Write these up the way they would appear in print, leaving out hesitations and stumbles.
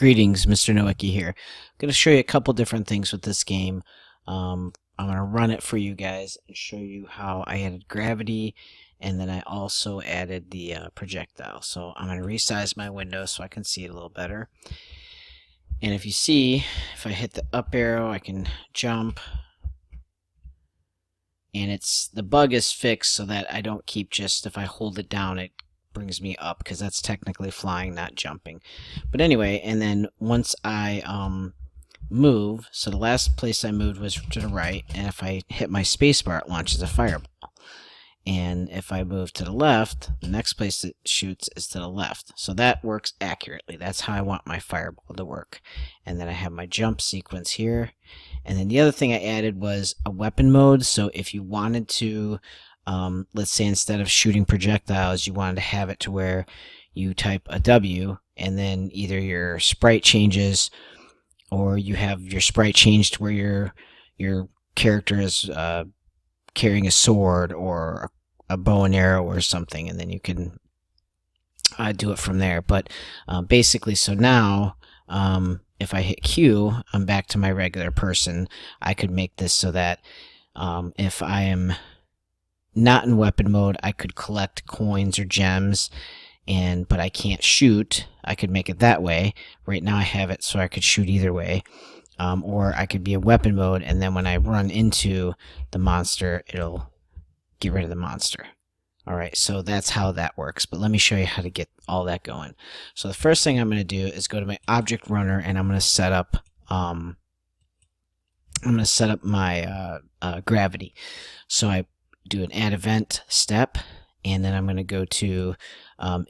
Greetings, Mr. Nowicki here. I'm going to show you a couple different things with this game. I'm going to run it for you guys and show you how I added gravity, and then I also added the projectile. So I'm going to resize my window so I can see it a little better. And if you see, if I hit the up arrow, I can jump. And the bug is fixed so that I don't keep just, if I hold it down, it brings me up, because that's technically flying, not jumping. But anyway, and then once I move, so the last place I moved was to the right, and if I hit my spacebar, it launches a fireball. And if I move to the left, the next place it shoots is to the left. So that works accurately. That's how I want my fireball to work. And then I have my jump sequence here. And then the other thing I added was a weapon mode. So if you wanted to, let's say instead of shooting projectiles, you wanted to have it to where you type a W, and then either your sprite changes, or you have your sprite changed where your character is carrying a sword or a bow and arrow or something, and then you can do it from there. But basically, so now if I hit Q, I'm back to my regular person. I could make this so that if I am not in weapon mode, I could collect coins or gems, but I can't shoot. I could make it that way. Right now I have it so I could shoot either way. Or I could be in weapon mode, and then when I run into the monster, it'll get rid of the monster. Alright, so that's how that works, but let me show you how to get all that going. So the first thing I'm going to do is go to my object runner, and I'm going to set up my gravity. So I do an add event step, and then I'm going to go to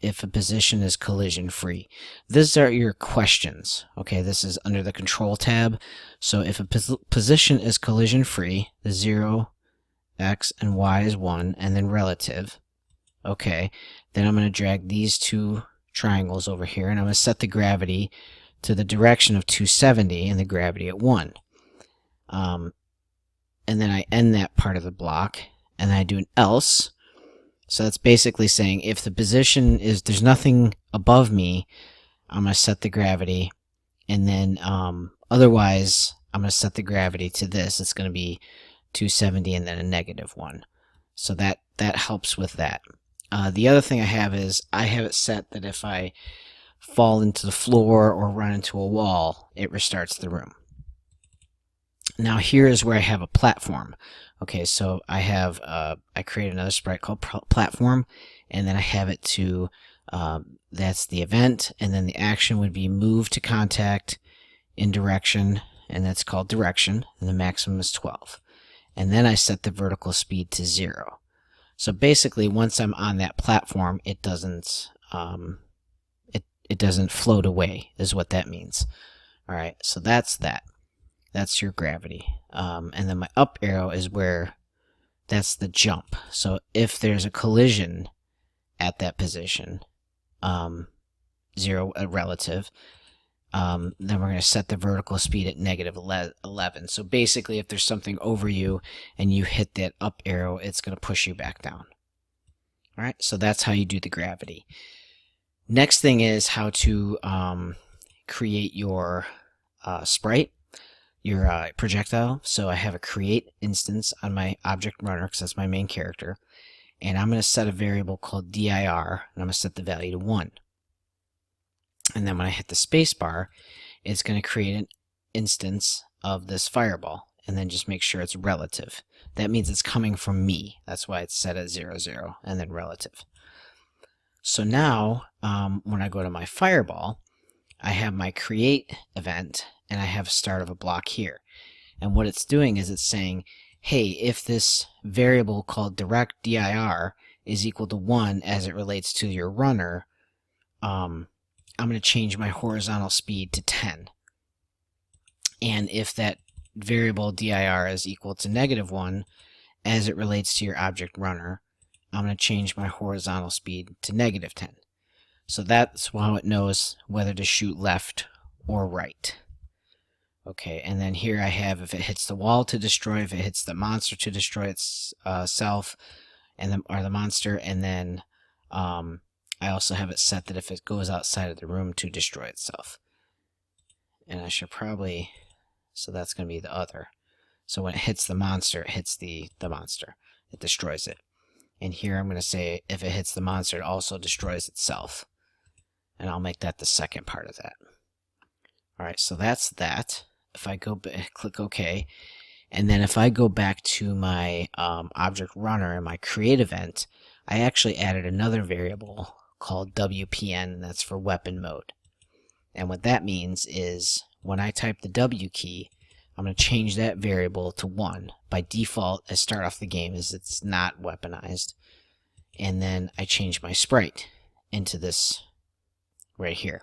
if a position is collision free. These are your questions. Okay, this is under the control tab. So if a position is collision free, the 0, x, and y is 1, and then relative. Okay, then I'm going to drag these two triangles over here, and I'm going to set the gravity to the direction of 270 and the gravity at 1. And then I end that part of the block, and then I do an else. So that's basically saying if the position is, there's nothing above me, I'm going to set the gravity, and then otherwise I'm going to set the gravity to this. It's going to be 270 and then a -1. So that helps with that. The other thing I have is I have it set that if I fall into the floor or run into a wall, it restarts the room. Now here is where I have a platform. Okay, so I have I create another sprite called platform, and then I have it to that's the event, and then the action would be move to contact in direction, and that's called direction, and the maximum is 12. And then I set the vertical speed to 0. So basically, once I'm on that platform, it doesn't it doesn't float away, is what that means. All right, so that's that. That's your gravity. And then my up arrow is where that's the jump. So if there's a collision at that position, 0 relative, then we're going to set the vertical speed at -11. So basically, if there's something over you and you hit that up arrow, it's going to push you back down. All right, so that's how you do the gravity. Next thing is how to create your sprite, your projectile. So I have a create instance on my object runner because that's my main character, and I'm going to set a variable called dir, and I'm going to set the value to 1. And then when I hit the space bar, it's going to create an instance of this fireball, and then just make sure it's relative. That means it's coming from me. That's why it's set at 0, 0, and then relative. So now when I go to my fireball, I have my create event, and I have start of a block here. And what it's doing is it's saying, hey, if this variable called direct dir is equal to 1 as it relates to your runner, I'm going to change my horizontal speed to 10. And if that variable dir is equal to -1 as it relates to your object runner, I'm going to change my horizontal speed to -10. So that's how it knows whether to shoot left or right. Okay, and then here I have if it hits the wall to destroy, if it hits the monster to destroy itself, or the monster, and then I also have it set that if it goes outside of the room to destroy itself. and I should probably, so that's going to be the other. So when it hits the monster, it hits the monster. It destroys it. And here I'm going to say if it hits the monster, it also destroys itself. And I'll make that the second part of that. Alright, so that's that. If I go back, click OK, and then if I go back to my object runner and my create event, I actually added another variable called WPN, and that's for weapon mode. And what that means is when I type the W key, I'm going to change that variable to 1. By default, I start off the game as it's not weaponized. And then I change my sprite into this right here.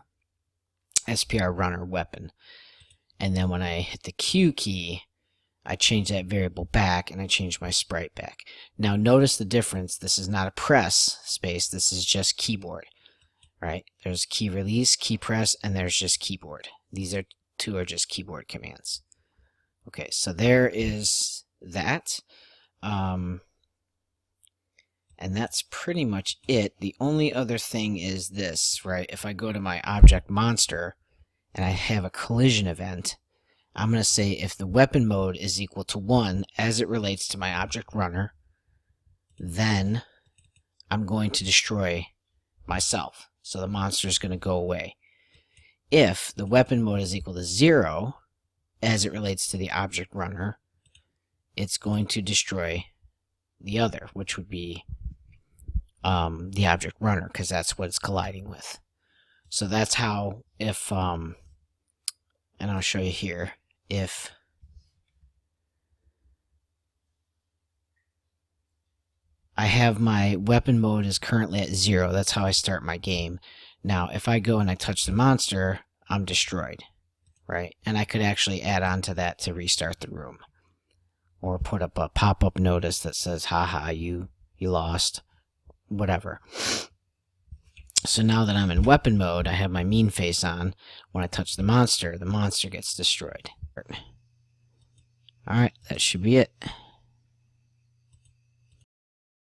SPR runner weapon. And then when I hit the Q key, I change that variable back and I change my sprite back. Now notice the difference. This is not a press space. This is just keyboard. Right? There's key release, key press, and there's just keyboard. These two are just keyboard commands. Okay, so there is that. And that's pretty much it. The only other thing is this, right? If I go to my object monster and I have a collision event, I'm going to say if the weapon mode is equal to 1 as it relates to my object runner, then I'm going to destroy myself. So the monster is going to go away. If the weapon mode is equal to 0 as it relates to the object runner, it's going to destroy the other, which would be the object runner, because that's what it's colliding with. So that's how, if and I'll show you here, if I have my weapon mode is currently at 0, that's how I start my game. Now if I go and I touch the monster, I'm destroyed, right? And I could actually add on to that to restart the room, or put up a pop-up notice that says haha, you lost, whatever. So now that I'm in weapon mode, I have my mean face on. When I touch the monster gets destroyed. Alright, that should be it.